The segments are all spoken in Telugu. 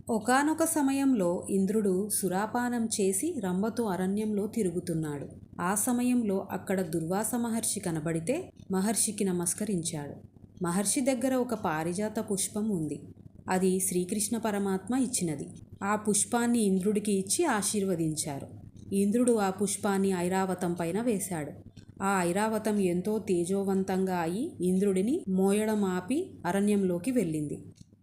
ఒకానొక సమయంలో ఇంద్రుడు సురాపానం చేసి రంభతో అరణ్యంలో తిరుగుతున్నాడు. ఆ సమయంలో అక్కడ దుర్వాస మహర్షి కనబడితే మహర్షికి నమస్కరించాడు. మహర్షి దగ్గర ఒక పారిజాత పుష్పం ఉంది. అది శ్రీకృష్ణ పరమాత్మ ఇచ్చినది. ఆ పుష్పాన్ని ఇంద్రుడికి ఇచ్చి ఆశీర్వదించారు. ఇంద్రుడు ఆ పుష్పాన్ని ఐరావతం పైన వేశాడు. ఆ ఐరావతం ఎంతో తేజోవంతంగా అయి ఇంద్రుడిని మోయడం ఆపి అరణ్యంలోకి వెళ్ళింది.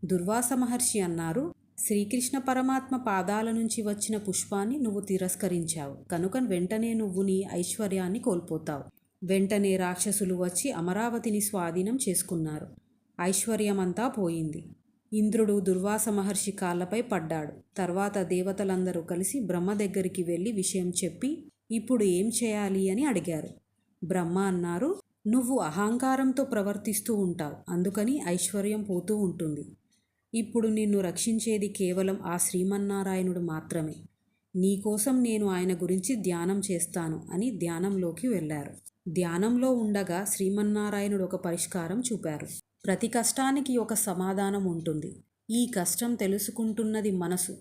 దుర్వాస మహర్షి అన్నారు, శ్రీకృష్ణ పరమాత్మ పాదాల నుంచి వచ్చిన పుష్పాన్ని నువ్వు తిరస్కరించావు కనుక వెంటనే నువ్వు నీ ఐశ్వర్యాన్ని కోల్పోతావు. వెంటనే రాక్షసులు వచ్చి అమరావతిని స్వాధీనం చేసుకున్నారు. ఐశ్వర్యమంతా పోయింది. ఇంద్రుడు దుర్వాస మహర్షి కాళ్ళపై పడ్డాడు. తర్వాత దేవతలందరూ కలిసి బ్రహ్మ దగ్గరికి వెళ్ళి విషయం చెప్పి ఇప్పుడు ఏం చేయాలి అని అడిగారు. బ్రహ్మ అన్నారు, నువ్వు అహంకారంతో ప్రవర్తిస్తూ ఉంటావు, అందుకని ఐశ్వర్యం పోతూ ఉంటుంది. ఇప్పుడు నిన్ను రక్షించేది కేవలం ఆ శ్రీమన్నారాయణుడు మాత్రమే. నీకోసం నేను ఆయన గురించి ధ్యానం చేస్తాను అని ధ్యానంలోకి వెళ్ళారు. ధ్యానంలో ఉండగా శ్రీమన్నారాయణుడు ఒక పరిష్కారం చూపారు. ప్రతి కష్టానికి ఒక సమాధానం ఉంటుంది. ఈ కష్టం తెలుసుకుంటున్నది మనసు.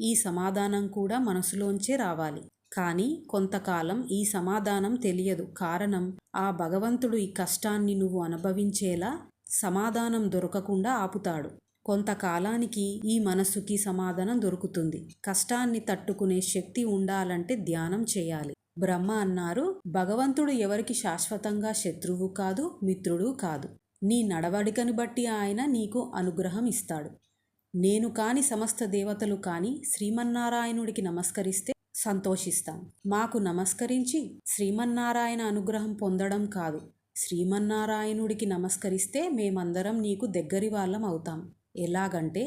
ఈ సమాధానం కూడా మనసులోంచే రావాలి. కానీ కొంతకాలం ఈ సమాధానం తెలియదు. కారణం ఆ భగవంతుడు ఈ కష్టాన్ని నువ్వు అనుభవించేలా సమాధానం దొరకకుండా ఆపుతాడు. కొంతకాలానికి ఈ మనస్సుకి సమాధానం దొరుకుతుంది. కష్టాన్ని తట్టుకునే శక్తి ఉండాలంటే ధ్యానం చేయాలి. బ్రహ్మ అన్నారు, భగవంతుడు ఎవరికి శాశ్వతంగా శత్రువు కాదు, మిత్రుడు కాదు. నీ నడవడికను బట్టి ఆయన నీకు అనుగ్రహం ఇస్తాడు. నేను కాని సమస్త దేవతలు కాని శ్రీమన్నారాయణుడికి నమస్కరిస్తే సంతోషిస్తాం. మాకు నమస్కరించి శ్రీమన్నారాయణ అనుగ్రహం పొందడం కాదు, శ్రీమన్నారాయణుడికి నమస్కరిస్తే మేమందరం నీకు దగ్గరి వాళ్ళం అవుతాం. ఎలాగంటే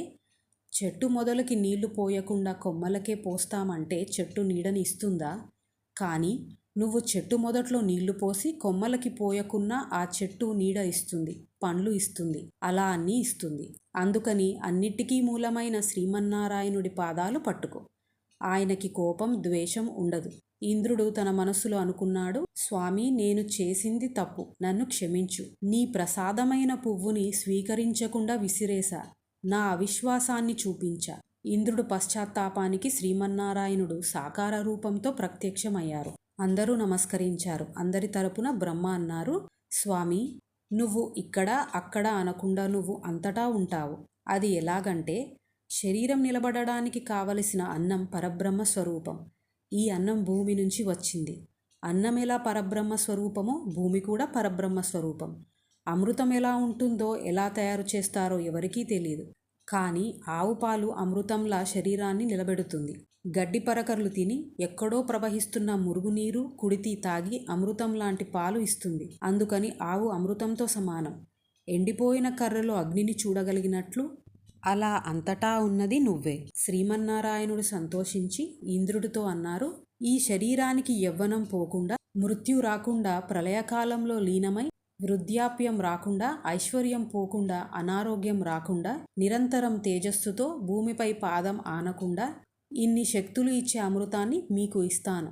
చెట్టు మొదలకి నీళ్లు పోయకుండా కొమ్మలకే పోస్తామంటే చెట్టు నీడని ఇస్తుందా? కానీ నువ్వు చెట్టు మొదట్లో నీళ్లు పోసి కొమ్మలకి పోయకున్నా ఆ చెట్టు నీడ ఇస్తుంది, పండ్లు ఇస్తుంది, అలా అన్నీ ఇస్తుంది. అందుకని అన్నిటికీ మూలమైన శ్రీమన్నారాయణుడి పాదాలు పట్టుకో. ఆయనకి కోపం, ద్వేషం ఉండదు. ఇంద్రుడు తన మనసులో అనుకున్నాడు, స్వామి, నేను చేసింది తప్పు, నన్ను క్షమించు. నీ ప్రసాదమైన పువ్వుని స్వీకరించకుండా విసిరేశా. నా అవిశ్వాసాన్ని చూపించా. ఇంద్రుడు పశ్చాత్తాపానికి శ్రీమన్నారాయణుడు సాకార రూపంతో ప్రత్యక్షమయ్యారు. అందరూ నమస్కరించారు. అందరి తరపున బ్రహ్మ అన్నారు, స్వామి, నువ్వు ఇక్కడ అక్కడ అనకుండా నువ్వు అంతటా ఉంటావు. అది ఎలాగంటే శరీరం నిలబడడానికి కావలసిన అన్నం పరబ్రహ్మ స్వరూపం. ఈ అన్నం భూమి నుంచి వచ్చింది. అన్నం ఎలా పరబ్రహ్మ స్వరూపమో భూమి కూడా పరబ్రహ్మ స్వరూపం. అమృతం ఎలా ఉంటుందో, ఎలా తయారు చేస్తారో ఎవరికీ తెలియదు. కానీ ఆవు పాలు అమృతంలా శరీరాన్ని నిలబెడుతుంది. గడ్డి పరకర్లు తిని ఎక్కడో ప్రవహిస్తున్న మురుగునీరు కుడితి తాగి అమృతం లాంటి పాలు ఇస్తుంది. అందుకని ఆవు అమృతంతో సమానం. ఎండిపోయిన కర్రలో అగ్నిని చూడగలిగినట్లు అలా అంతటా ఉన్నది నువ్వే. శ్రీమన్నారాయణుడు సంతోషించి ఇంద్రుడితో అన్నారు, ఈ శరీరానికి యవ్వనం పోకుండా, మృత్యు రాకుండా, ప్రళయకాలంలో లీనమై వృద్ధాప్యం రాకుండా, ఐశ్వర్యం పోకుండా, అనారోగ్యం రాకుండా, నిరంతరం తేజస్సుతో భూమిపై పాదం ఆనకుండా ఇన్ని శక్తులు ఇచ్చే అమృతాన్ని మీకు ఇస్తాను.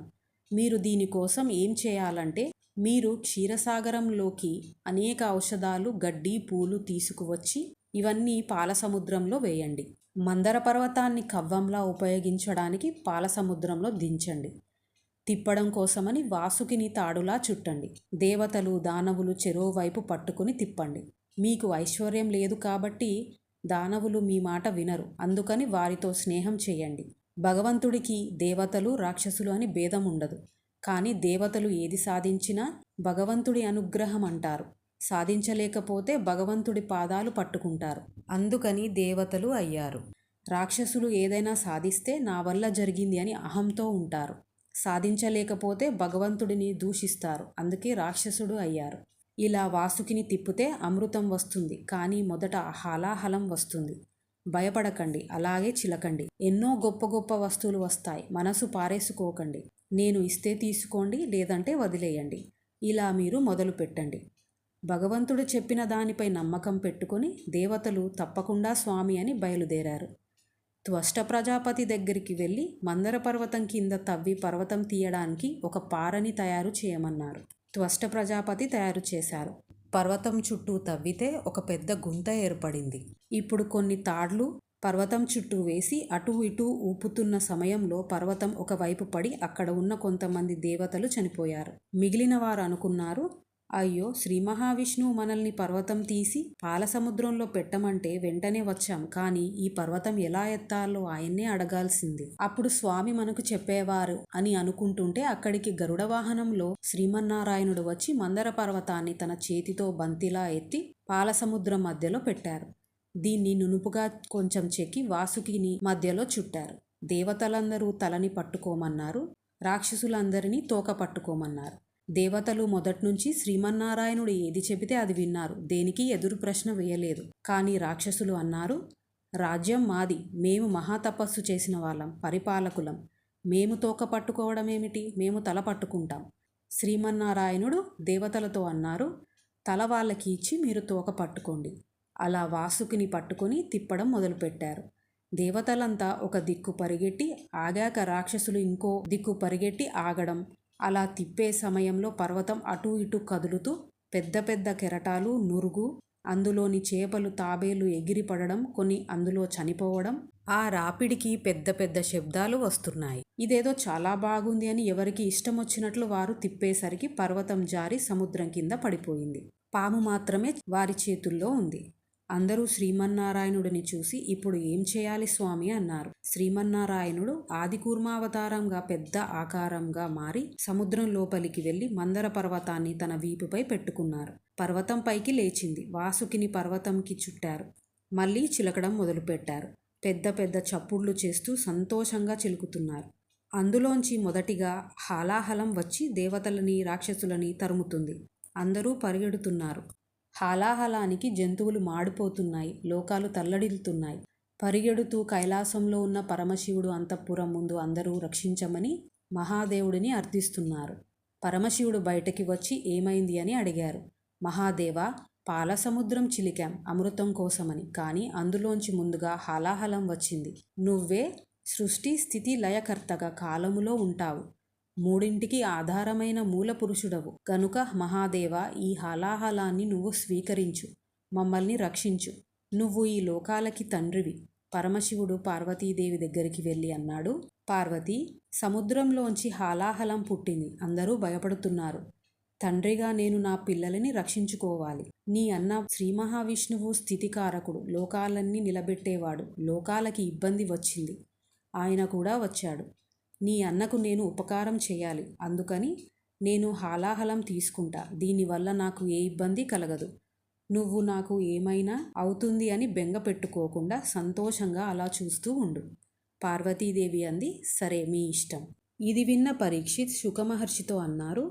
మీరు దీనికోసం ఏం చేయాలంటే, మీరు క్షీరసాగరంలోకి అనేక ఔషధాలు, గడ్డి, పూలు తీసుకువచ్చి ఇవన్నీ పాలసముద్రంలో వేయండి. మందర పర్వతాన్ని కవ్వంలా ఉపయోగించడానికి పాలసముద్రంలో దించండి. తిప్పడం కోసమని వాసుకిని తాడులా చుట్టండి. దేవతలు, దానవులు చెరోవైపు పట్టుకుని తిప్పండి. మీకు ఐశ్వర్యం లేదు కాబట్టి దానవులు మీ మాట వినరు. అందుకని వారితో స్నేహం చేయండి. భగవంతుడికి దేవతలు, రాక్షసులు అని భేదం ఉండదు. కానీ దేవతలు ఏది సాధించినా భగవంతుడి అనుగ్రహం అంటారు. సాధించలేకపోతే భగవంతుడి పాదాలు పట్టుకుంటారు. అందుకని దేవతలు అయ్యారు. రాక్షసులు ఏదైనా సాధిస్తే నా వల్ల జరిగింది అని అహంతో ఉంటారు. సాధించలేకపోతే భగవంతుడిని దూషిస్తారు. అందుకే రాక్షసుడు అయ్యారు. ఇలా వాసుకిని తిప్పితే అమృతం వస్తుంది. కానీ మొదట హాలాహలం వస్తుంది. భయపడకండి, అలాగే చిలకండి. ఎన్నో గొప్ప గొప్ప వస్తువులు వస్తాయి. మనసు పారేసుకోకండి. నేను ఇస్తే తీసుకోండి, లేదంటే వదిలేయండి. ఇలా మీరు మొదలు పెట్టండి. భగవంతుడు చెప్పిన దానిపై నమ్మకం పెట్టుకొని దేవతలు తప్పకుండా స్వామి అని బయలుదేరారు. త్వష్ట ప్రజాపతి దగ్గరికి వెళ్ళి మందర పర్వతం కింద తవ్వి పర్వతం తీయడానికి ఒక పారని తయారు చేయమన్నారు. త్వష్ట ప్రజాపతి తయారు చేశారు. పర్వతం చుట్టూ తవ్వితే ఒక పెద్ద గుంత ఏర్పడింది. ఇప్పుడు కొన్ని తాడ్లు పర్వతం చుట్టూ వేసి అటూ ఇటూ ఊపుతున్న సమయంలో పర్వతం ఒకవైపు పడి అక్కడ ఉన్న కొంతమంది దేవతలు చనిపోయారు. మిగిలిన వారు అనుకున్నారు, అయ్యో, శ్రీ మహావిష్ణువు మనల్ని పర్వతం తీసి పాలసముద్రంలో పెట్టమంటే వెంటనే వచ్చాం, కానీ ఈ పర్వతం ఎలా ఎత్తాలో ఆయన్నే అడగాల్సింది. అప్పుడు స్వామి మనకు చెప్పేవారు అని అనుకుంటుంటే అక్కడికి గరుడ వాహనంలో శ్రీమన్నారాయణుడు వచ్చి మందర పర్వతాన్ని తన చేతితో బంతిలా ఎత్తి పాలసముద్రం మధ్యలో పెట్టారు. దీన్ని నునుపుగా కొంచెం చెక్కి వాసుకిని మధ్యలో చుట్టారు. దేవతలందరూ తలని పట్టుకోమన్నారు, రాక్షసులందరినీ తోక పట్టుకోమన్నారు. దేవతలు మొదట్నుంచి శ్రీమన్నారాయణుడు ఏది చెబితే అది విన్నారు, దేనికి ఎదురు ప్రశ్న వేయలేదు. కానీ రాక్షసులు అన్నారు, రాజ్యం మాది, మేము మహాతపస్సు చేసిన వాళ్ళం, పరిపాలకులం, మేము తోక పట్టుకోవడం ఏమిటి, మేము తల పట్టుకుంటాం. శ్రీమన్నారాయణుడు దేవతలతో అన్నారు, తల వాళ్ళకి ఇచ్చి మీరు తోక పట్టుకోండి. అలా వాసుకిని పట్టుకొని తిప్పడం మొదలుపెట్టారు. దేవతలంతా ఒక దిక్కు పరిగెట్టి ఆగాక రాక్షసులు ఇంకో దిక్కు పరిగెట్టి ఆగడం. అలా తిప్పే సమయంలో పర్వతం అటూ ఇటూ కదులుతూ పెద్ద పెద్ద కెరటాలు, నురుగు, అందులోని చేపలు, తాబేలు ఎగిరిపడడం, కొన్ని అందులో చనిపోవడం, ఆ రాపిడికి పెద్ద పెద్ద శబ్దాలు వస్తున్నాయి. ఇదేదో చాలా బాగుంది అని ఎవరికి ఇష్టం వచ్చినట్లు వారు తిప్పేసరికి పర్వతం జారి సముద్రం కింద పడిపోయింది. పాము మాత్రమే వారి చేతుల్లో ఉంది. అందరూ శ్రీమన్నారాయణుడిని చూసి, ఇప్పుడు ఏం చేయాలి స్వామి అన్నారు. శ్రీమన్నారాయణుడు ఆదికూర్మావతారంగా పెద్ద ఆకారంగా మారి సముద్రం లోపలికి వెళ్లి మందర పర్వతాన్ని తన వీపుపై పెట్టుకున్నారు. పర్వతం పైకి లేచింది. వాసుకిని పర్వతంకి చుట్టారు. మళ్ళీ చిలకడం మొదలుపెట్టారు. పెద్ద పెద్ద చప్పుళ్ళు చేస్తూ సంతోషంగా చిలుకుతున్నారు. అందులోంచి మొదటిగా హాలాహలం వచ్చి దేవతలని, రాక్షసులని తరుముతుంది. అందరూ పరిగెడుతున్నారు. హాలాహలానికి జంతువులు మాడిపోతున్నాయి, లోకాలు తల్లడిల్లుతున్నాయి. పరిగెడుతూ కైలాసంలో ఉన్న పరమశివుడు అంతఃపురం ముందు అందరూ రక్షించమని మహాదేవుడిని అర్థిస్తున్నారు. పరమశివుడు బయటకి వచ్చి ఏమైంది అని అడిగారు. మహాదేవా, పాలసముద్రం చిలికాం అమృతం కోసమని, కానీ అందులోంచి ముందుగా హాలాహలం వచ్చింది. నువ్వే సృష్టి స్థితి లయకర్తగా కాలములో ఉంటావు, మూడింటికి ఆధారమైన మూల పురుషుడవు గనుక మహాదేవ, ఈ హాలాహలాన్ని నువ్వు స్వీకరించు, మమ్మల్ని రక్షించు. నువ్వు ఈ లోకాలకి తండ్రివి. పరమశివుడు పార్వతీదేవి దగ్గరికి వెళ్ళి అన్నాడు, పార్వతి, సముద్రంలోంచి హాలాహలం పుట్టింది, అందరూ భయపడుతున్నారు. తండ్రిగా నేను నా పిల్లలని రక్షించుకోవాలి. నీ అన్న శ్రీ మహావిష్ణువు స్థితికారకుడు, లోకాలన్నీ నిలబెట్టేవాడు. లోకాలకి ఇబ్బంది వచ్చింది, ఆయన కూడా వచ్చాడు. నీ అన్నకు నేను ఉపకారం చేయాలి, అందుకని నేను హాలాహలం తీసుకుంటా. దీనివల్ల నాకు ఏ ఇబ్బంది కలగదు. నువ్వు నాకు ఏమైనా అవుతుంది అని బెంగ పెట్టుకోకుండా సంతోషంగా అలా చూస్తూ ఉండు. పార్వతీదేవి అంది, సరే, మీ ఇష్టం. ఇది విన్న పరీక్షిత్ శుకమహర్షితో అన్నారు,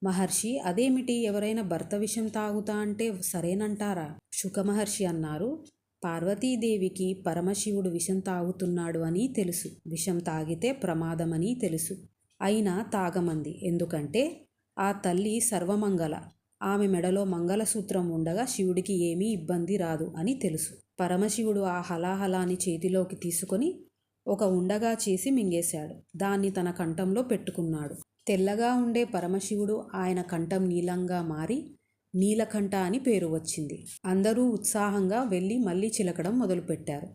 మహర్షి, అదేమిటి, ఎవరైనా భర్త విషం తాగుతా అంటే సరేనంటారా? శుకమహర్షి అన్నారు, పార్వతీదేవికి పరమశివుడు విషం తాగుతున్నాడు అని తెలుసు, విషం తాగితే ప్రమాదమని తెలుసు. అయినా తాగమంది. ఎందుకంటే ఆ తల్లి సర్వమంగళ, ఆమె మెడలో మంగళసూత్రం ఉండగా శివుడికి ఏమీ ఇబ్బంది రాదు అని తెలుసు. పరమశివుడు ఆ హలాహలాన్ని చేతిలోకి తీసుకొని ఒక ఉండగా చేసి మింగేశాడు. దాన్ని తన కంఠంలో పెట్టుకున్నాడు. తెల్లగా ఉండే పరమశివుడు ఆయన కంఠం నీలంగా మారి నీలకంఠ అని పేరు వచ్చింది. అందరూ ఉత్సాహంగా వెళ్ళి మళ్ళీ చిలకడం మొదలుపెట్టారు.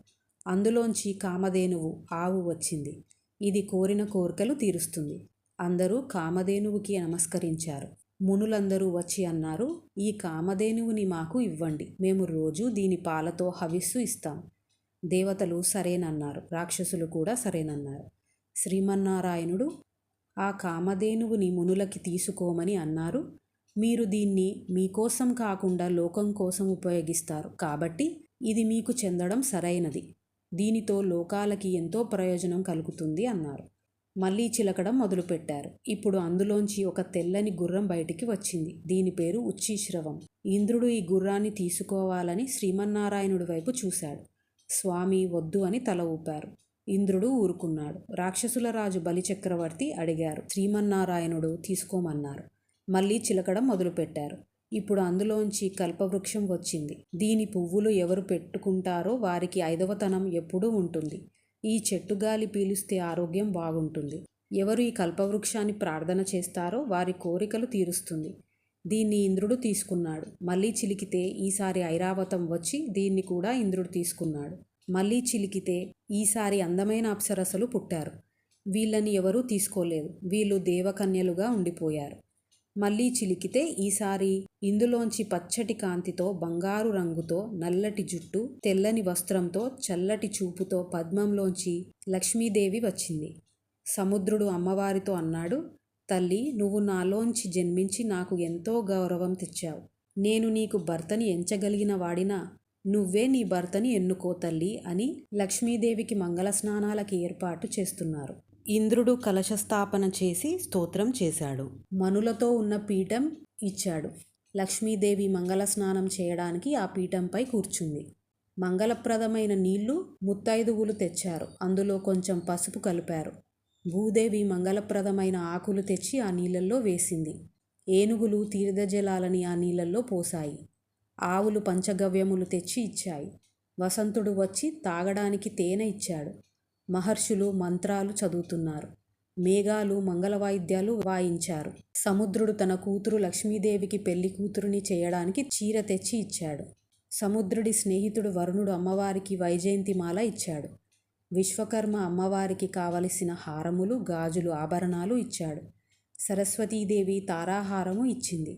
అందులోంచి కామధేనువు, ఆవు వచ్చింది. ఇది కోరిన కోరికలు తీరుస్తుంది. అందరూ కామధేనువుకి నమస్కరించారు. మునులందరూ వచ్చి అన్నారు, ఈ కామధేనువుని మాకు ఇవ్వండి, మేము రోజు దీని పాలతో హవిస్సు ఇస్తాం. దేవతలు సరేనన్నారు, రాక్షసులు కూడా సరేనన్నారు. శ్రీమన్నారాయణుడు ఆ కామధేనువుని మునులకి తీసుకోమని అన్నారు. మీరు దీన్ని మీకోసం కాకుండా లోకం కోసం ఉపయోగిస్తారు కాబట్టి ఇది మీకు చెందడం సరైనది. దీనితో లోకాలకి ఎంతో ప్రయోజనం కలుగుతుంది అన్నారు. మళ్ళీ చిలకడం మొదలుపెట్టారు. ఇప్పుడు అందులోంచి ఒక తెల్లని గుర్రం బయటికి వచ్చింది. దీని పేరు ఉచ్చిశ్రవం. ఇంద్రుడు ఈ గుర్రాన్ని తీసుకోవాలని శ్రీమన్నారాయణుడి వైపు చూశాడు. స్వామి వద్దు అని తల ఊపారు. ఇంద్రుడు ఊరుకున్నాడు. రాక్షసుల రాజు బలిచక్రవర్తి అడిగారు. శ్రీమన్నారాయణుడు తీసుకోమన్నారు. మళ్ళీ చిలకడం మొదలుపెట్టారు. ఇప్పుడు అందులోంచి కల్పవృక్షం వచ్చింది. దీని పువ్వులు ఎవరు పెట్టుకుంటారో వారికి ఐదవతనం ఎప్పుడూ ఉంటుంది. ఈ చెట్టు గాలి పీలుస్తే ఆరోగ్యం బాగుంటుంది. ఎవరు ఈ కల్పవృక్షాన్ని ప్రార్థన చేస్తారో వారి కోరికలు తీరుస్తుంది. దీన్ని ఇంద్రుడు తీసుకున్నాడు. మళ్ళీ చిలికితే ఈసారి ఐరావతం వచ్చి దీన్ని కూడా ఇంద్రుడు తీసుకున్నాడు. మళ్ళీ చిలికితే ఈసారి అందమైన అప్సరసలు పుట్టారు. వీళ్ళని ఎవరూ తీసుకోలేదు. వీళ్ళు దేవకన్యలుగా ఉండిపోయారు. మళ్ళీ చిలికితే ఈసారి ఇందులోంచి పచ్చటి కాంతితో, బంగారు రంగుతో, నల్లటి జుట్టు, తెల్లని వస్త్రంతో, చల్లటి చూపుతో పద్మంలోంచి లక్ష్మీదేవి వచ్చింది. సముద్రుడు అమ్మవారితో అన్నాడు, తల్లి, నువ్వు నాలోంచి జన్మించి నాకు ఎంతో గౌరవం తెచ్చావు. నేను నీకు భర్తని ఎంచగలిగిన వాడినా నువ్వే నీ భర్తని ఎన్నుకో తల్లి అని లక్ష్మీదేవికి మంగళ స్నానాలకి ఏర్పాటు చేస్తున్నారు. ఇంద్రుడు కలశస్థాపన చేసి స్తోత్రం చేశాడు. మనులతో ఉన్న పీఠం ఇచ్చాడు. లక్ష్మీదేవి మంగళ స్నానం చేయడానికి ఆ పీఠంపై కూర్చుంది. మంగళప్రదమైన నీళ్లు ముత్తైదువులు తెచ్చారు. అందులో కొంచెం పసుపు కలిపారు. భూదేవి మంగళప్రదమైన ఆకులు తెచ్చి ఆ నీళ్ళల్లో వేసింది. ఏనుగులు తీర్థజలాలని ఆ నీళ్ళల్లో పోసాయి. ఆవులు పంచగవ్యములు తెచ్చి ఇచ్చాయి. వసంతుడు వచ్చి తాగడానికి తేనె ఇచ్చాడు. మహర్షులు మంత్రాలు చదువుతున్నారు. మేఘాలు మంగళవాయిద్యాలు వాయించారు. సముద్రుడు తన కూతురు లక్ష్మీదేవికి పెళ్లి కూతురుని చేయడానికి చీర తెచ్చి ఇచ్చాడు. సముద్రుడి స్నేహితుడు వరుణుడు అమ్మవారికి వైజయంతిమాల ఇచ్చాడు. విశ్వకర్మ అమ్మవారికి కావలసిన హారములు, గాజులు, ఆభరణాలు ఇచ్చాడు. సరస్వతీదేవి తారాహారము ఇచ్చింది.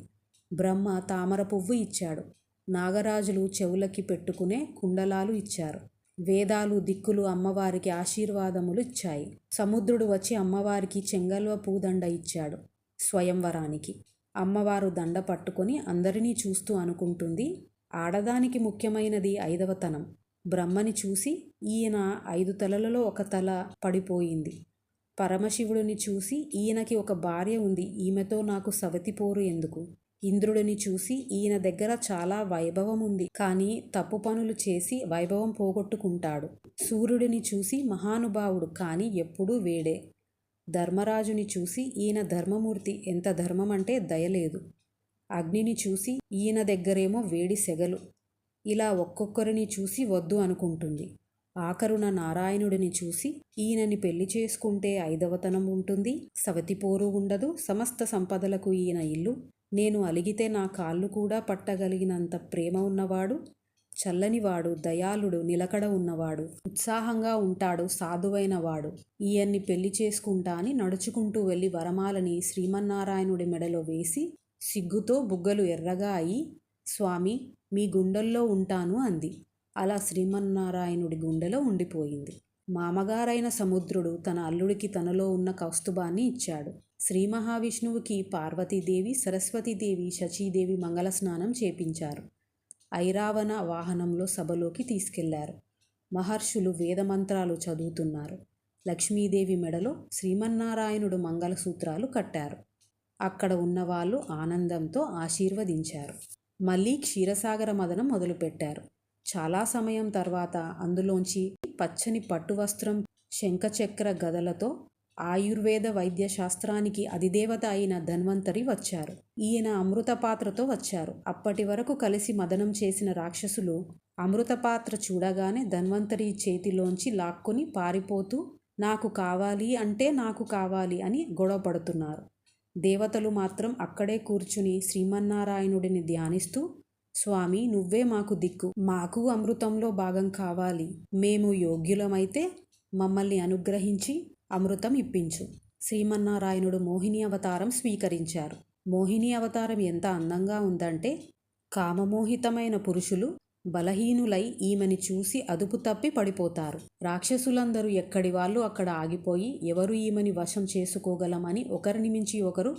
బ్రహ్మ తామర పువ్వు ఇచ్చాడు. నాగరాజులు చెవులకి పెట్టుకునే కుండలాలు ఇచ్చారు. వేదాలు, దిక్కులు అమ్మవారికి ఆశీర్వాదములు ఇచ్చాయి. సముద్రుడు వచ్చి అమ్మవారికి చెంగల్వ పూదండ ఇచ్చాడు. స్వయంవరానికి అమ్మవారు దండ పట్టుకొని అందరినీ చూస్తూ అనుకుంటుంది, ఆడదానికి ముఖ్యమైనది 5వతనం. బ్రహ్మని చూసి ఈయన 5 తలలలో ఒక తల పడిపోయింది. పరమశివుడిని చూసి ఈయనకి ఒక భార్య ఉంది, ఈమెతో నాకు సవతిపోరు ఎందుకు? ఇంద్రుడిని చూసి ఈయన దగ్గర చాలా వైభవం ఉంది, కానీ తప్పు పనులు చేసి వైభవం పోగొట్టుకుంటాడు. సూర్యుడిని చూసి మహానుభావుడు, కానీ ఎప్పుడూ వేడే. ధర్మరాజుని చూసి ఈయన ధర్మమూర్తి, ఎంత ధర్మం అంటే దయలేదు. అగ్నిని చూసి ఈయన దగ్గరేమో వేడి సెగలు. ఇలా ఒక్కొక్కరిని చూసి వద్దు అనుకుంటుంది. ఆఖరున నారాయణుడిని చూసి ఈయనని పెళ్లి చేసుకుంటే 5వతనం ఉంటుంది, సవతిపోరు ఉండదు, సమస్త సంపదలకు ఈయన ఇల్లు, నేను అలిగితే నా కాళ్ళు కూడా పట్టగలిగినంత ప్రేమ ఉన్నవాడు, చల్లనివాడు, దయాళుడు, నిలకడ ఉన్నవాడు, ఉత్సాహంగా ఉంటాడు, సాధువైన వాడు, ఈయన్ని పెళ్లి చేసుకుంటా అని నడుచుకుంటూ వెళ్ళి వరమాలని శ్రీమన్నారాయణుడి మెడలో వేసి సిగ్గుతో బుగ్గలు ఎర్రగా అయి, స్వామి మీ గుండెల్లో ఉంటాను అంది. అలా శ్రీమన్నారాయణుడి గుండెలో ఉండిపోయింది. మామగారైన సముద్రుడు తన అల్లుడికి తనలో ఉన్న కౌస్తుభాన్ని ఇచ్చాడు. శ్రీ మహావిష్ణువుకి పార్వతీదేవి, సరస్వతీదేవి, శచీదేవి మంగళ స్నానం చేపించారు. ఐరావణ వాహనంలో సభలోకి తీసుకెళ్లారు. మహర్షులు వేదమంత్రాలు చదువుతున్నారు. లక్ష్మీదేవి మెడలో శ్రీమన్నారాయణుడు మంగళసూత్రాలు కట్టారు. అక్కడ ఉన్నవాళ్ళు ఆనందంతో ఆశీర్వదించారు. మళ్ళీ క్షీరసాగర మదనం మొదలుపెట్టారు. చాలా సమయం తర్వాత అందులోంచి పచ్చని పట్టు వస్త్రం, శంఖచక్ర గదలతో ఆయుర్వేద వైద్య శాస్త్రానికి అధిదేవత అయిన ధన్వంతరి వచ్చారు. ఈయన అమృత పాత్రతో వచ్చారు. అప్పటి వరకు కలిసి మదనం చేసిన రాక్షసులు అమృత పాత్ర చూడగానే ధన్వంతరి చేతిలోంచి లాక్కొని పారిపోతూ నాకు కావాలి అంటే నాకు కావాలి అని గొడవ పడుతున్నారు. దేవతలు మాత్రం అక్కడే కూర్చుని శ్రీమన్నారాయణుడిని ధ్యానిస్తూ, స్వామి నువ్వే మాకు దిక్కు, మాకు అమృతంలో భాగం కావాలి, మేము యోగ్యులమైతే మమ్మల్ని అనుగ్రహించి అమృతం ఇప్పించు. శ్రీమన్నారాయణుడు మోహిని అవతారం స్వీకరించారు. మోహిని అవతారం ఎంత అందంగా ఉందంటే కామమోహితమైన పురుషులు బలహీనులై ఈమెని చూసి అదుపు తప్పి పడిపోతారు. రాక్షసులందరూ ఎక్కడి వాళ్ళు అక్కడ ఆగిపోయి ఎవరు ఈమెని వశం చేసుకోగలమని ఒకరిని మించి ఒకరు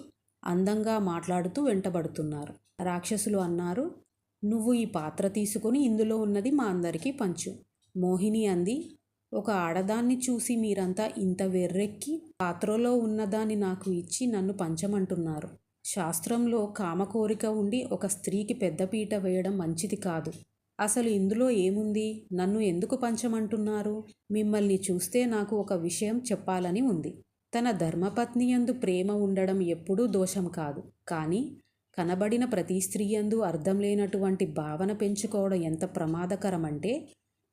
అందంగా మాట్లాడుతూ వెంటబడుతున్నారు. రాక్షసులు అన్నారు, నువ్వు ఈ పాత్ర తీసుకుని ఇందులో ఉన్నది మా అందరికీ పంచు. మోహిని అంది, ఒక ఆడదాన్ని చూసి మీరంతా ఇంత వెర్రెక్కి పాత్రలో ఉన్నదాన్ని నాకు ఇచ్చి నన్ను పంచమంటున్నారు. శాస్త్రంలో కామకోరిక ఉండి ఒక స్త్రీకి పెద్దపీట వేయడం మంచిది కాదు. అసలు ఇందులో ఏముంది? నన్ను ఎందుకు పంచమంటున్నారు? మిమ్మల్ని చూస్తే నాకు ఒక విషయం చెప్పాలని ఉంది. తన ధర్మపత్ని యందు ప్రేమ ఉండడం ఎప్పుడూ దోషం కాదు, కానీ కనబడిన ప్రతి స్త్రీ యందు అర్థం లేనటువంటి భావన పెంచుకోవడం ఎంత ప్రమాదకరమంటే,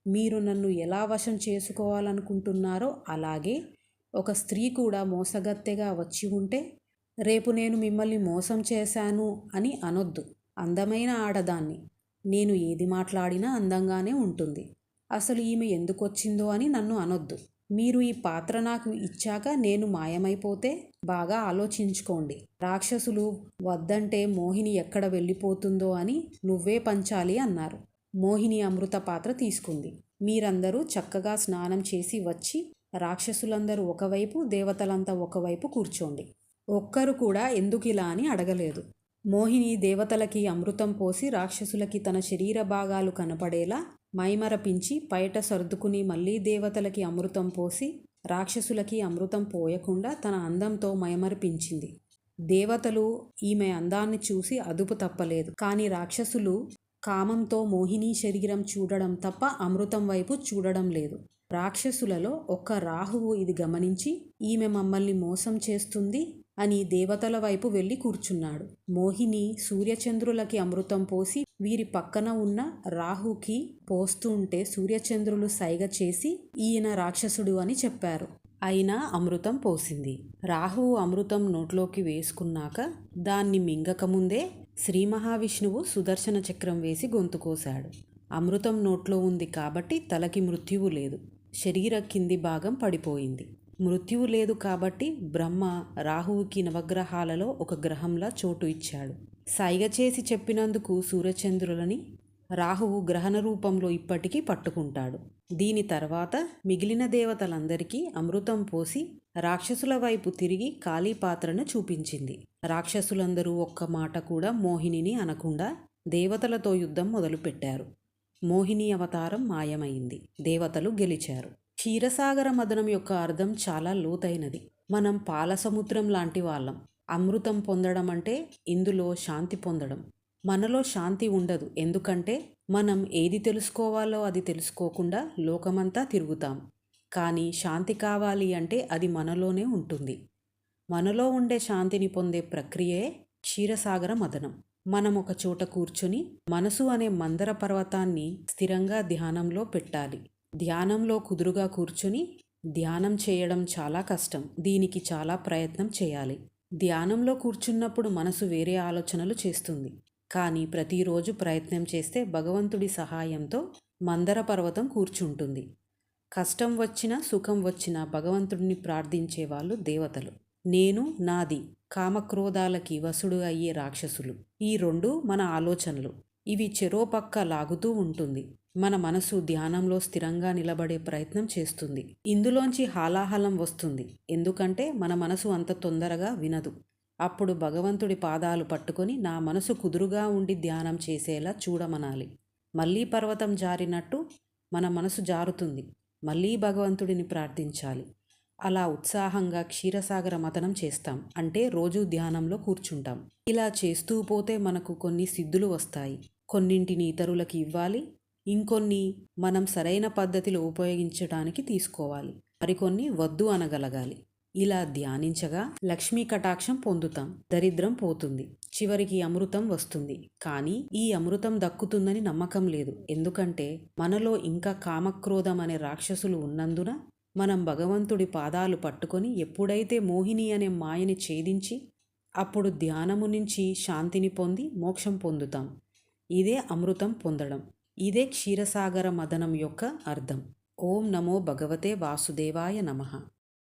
మీరు నన్ను ఎలా వశం చేసుకోవాలనుకుంటున్నారో అలాగే ఒక స్త్రీ కూడా మోసగత్తెగా వచ్చి ఉంటే రేపు నేను మిమ్మల్ని మోసం చేశాను అని అనొద్దు. అందమైన ఆడదాన్ని, నేను ఏది మాట్లాడినా అందంగానే ఉంటుంది. అసలు ఈమె ఎందుకొచ్చిందో అని నన్ను అనొద్దు. మీరు ఈ పాత్ర నాకు ఇచ్చాక నేను మాయమైపోతే బాగా ఆలోచించుకోండి. రాక్షసులు వద్దంటే మోహిని ఎక్కడ వెళ్ళిపోతుందో అని నువ్వే పంచాలి అన్నారు. మోహిని అమృత పాత్ర తీసుకుంది. మీరందరూ చక్కగా స్నానం చేసి వచ్చి రాక్షసులందరూ ఒకవైపు, దేవతలంతా ఒకవైపు కూర్చోండి. ఒక్కరు కూడా ఎందుకిలా అని అడగలేదు. మోహిని దేవతలకి అమృతం పోసి రాక్షసులకి తన శరీర భాగాలు కనపడేలా మైమరపించి బయట సర్దుకుని మళ్ళీ దేవతలకి అమృతం పోసి రాక్షసులకి అమృతం పోయకుండా తన అందంతో మైమరిపించింది. దేవతలు ఈమె అందాన్ని చూసి అదుపు తప్పలేదు. కానీ రాక్షసులు కామంతో మోహిని శరీరం చూడడం తప్ప అమృతం వైపు చూడడం లేదు. రాక్షసులలో ఒక్క రాహువు ఇది గమనించి ఈమె మమ్మల్ని మోసం చేస్తుంది అని దేవతల వైపు వెళ్ళి కూర్చున్నాడు. మోహిని సూర్యచంద్రులకి అమృతం పోసి వీరి పక్కన ఉన్న రాహుకి పోస్తూ ఉంటే సూర్యచంద్రులు సైగ చేసి ఈయన రాక్షసుడు అని చెప్పారు. అయినా అమృతం పోసింది. రాహువు అమృతం నోట్లోకి వేసుకున్నాక దాన్ని మింగకముందే శ్రీ మహావిష్ణువు సుదర్శన చక్రం వేసి గొంతు కోశాడు. అమృతం నోట్లో ఉంది కాబట్టి తలకి మృత్యువు లేదు. శరీర కింది భాగం పడిపోయింది. మృత్యువు లేదు కాబట్టి బ్రహ్మ రాహువుకి నవగ్రహాలలో ఒక గ్రహంలా చోటు ఇచ్చాడు. సైగ చేసి చెప్పినందుకు సూర్యచంద్రులని రాహువు గ్రహణ రూపంలో ఇప్పటికీ పట్టుకుంటాడు. దీని తర్వాత మిగిలిన దేవతలందరికీ అమృతం పోసి రాక్షసుల వైపు తిరిగి ఖాళీ పాత్రను చూపించింది. రాక్షసులందరూ ఒక్క మాట కూడా మోహినిని అనకుండా దేవతలతో యుద్ధం మొదలుపెట్టారు. మోహిని అవతారం మాయమైంది. దేవతలు గెలిచారు. క్షీరసాగర మదనం యొక్క అర్థం చాలా లోతైనది. మనం పాల సముద్రం లాంటి వాళ్ళం. అమృతం పొందడం అంటే ఇందులో శాంతి పొందడం. మనలో శాంతి ఉండదు. ఎందుకంటే మనం ఏది తెలుసుకోవాలో అది తెలుసుకోకుండా లోకమంతా తిరుగుతాం. కానీ శాంతి కావాలి అంటే అది మనలోనే ఉంటుంది. మనలో ఉండే శాంతిని పొందే ప్రక్రియే క్షీరసాగర మదనం. మనం ఒక చోట కూర్చుని మనసు అనే మందర పర్వతాన్ని స్థిరంగా ధ్యానంలో పెట్టాలి. ధ్యానంలో కుదురుగా కూర్చుని ధ్యానం చేయడం చాలా కష్టం. దీనికి చాలా ప్రయత్నం చేయాలి. ధ్యానంలో కూర్చున్నప్పుడు మనసు వేరే ఆలోచనలు చేస్తుంది. కానీ ప్రతిరోజు ప్రయత్నం చేస్తే భగవంతుడి సహాయంతో మందర పర్వతం కూర్చుంటుంది. కష్టం వచ్చినా సుఖం వచ్చినా భగవంతుడిని ప్రార్థించే వాళ్ళు దేవతలు. నేను నాది కామక్రోధాలకి వసుడు అయ్యే రాక్షసులు. ఈ రెండు మన ఆలోచనలు. ఇవి చెరోపక్క లాగుతూ ఉంటుంది. మన మనసు ధ్యానంలో స్థిరంగా నిలబడే ప్రయత్నం చేస్తుంది. ఇందులోంచి హాలాహలం వస్తుంది. ఎందుకంటే మన మనసు అంత తొందరగా వినదు. అప్పుడు భగవంతుడి పాదాలు పట్టుకొని నా మనసు కుదురుగా ఉండి ధ్యానం చేసేలా చూడమనాలి. మళ్ళీ పర్వతం జారినట్టు మన మనసు జారుతుంది. మళ్ళీ భగవంతుడిని ప్రార్థించాలి. అలా ఉత్సాహంగా క్షీరసాగర మథనం చేస్తాం. అంటే రోజు ధ్యానంలో కూర్చుంటాం. ఇలా చేస్తూ పోతే మనకు కొన్ని సిద్ధులు వస్తాయి. కొన్నింటిని ఇతరులకి ఇవ్వాలి. ఇంకొన్ని మనం సరైన పద్ధతిలో ఉపయోగించడానికి తీసుకోవాలి. మరికొన్ని వద్దు అనగలగాలి. ఇలా ధ్యానించగా లక్ష్మీ కటాక్షం పొందుతాం. దరిద్రం పోతుంది. చివరికి అమృతం వస్తుంది. కానీ ఈ అమృతం దక్కుతుందని నమ్మకం లేదు. ఎందుకంటే మనలో ఇంకా కామక్రోధం అనే రాక్షసులు ఉన్నందున మనం భగవంతుడి పాదాలు పట్టుకొని ఎప్పుడైతే మోహిని అనే మాయని ఛేదించి అప్పుడు ధ్యానము నుంచి శాంతిని పొంది మోక్షం పొందుతాం. ఇదే అమృతం పొందడం. ఇదే క్షీరసాగర మదనం యొక్క అర్థం. ఓం నమో భగవతే వాసుదేవాయ నమః.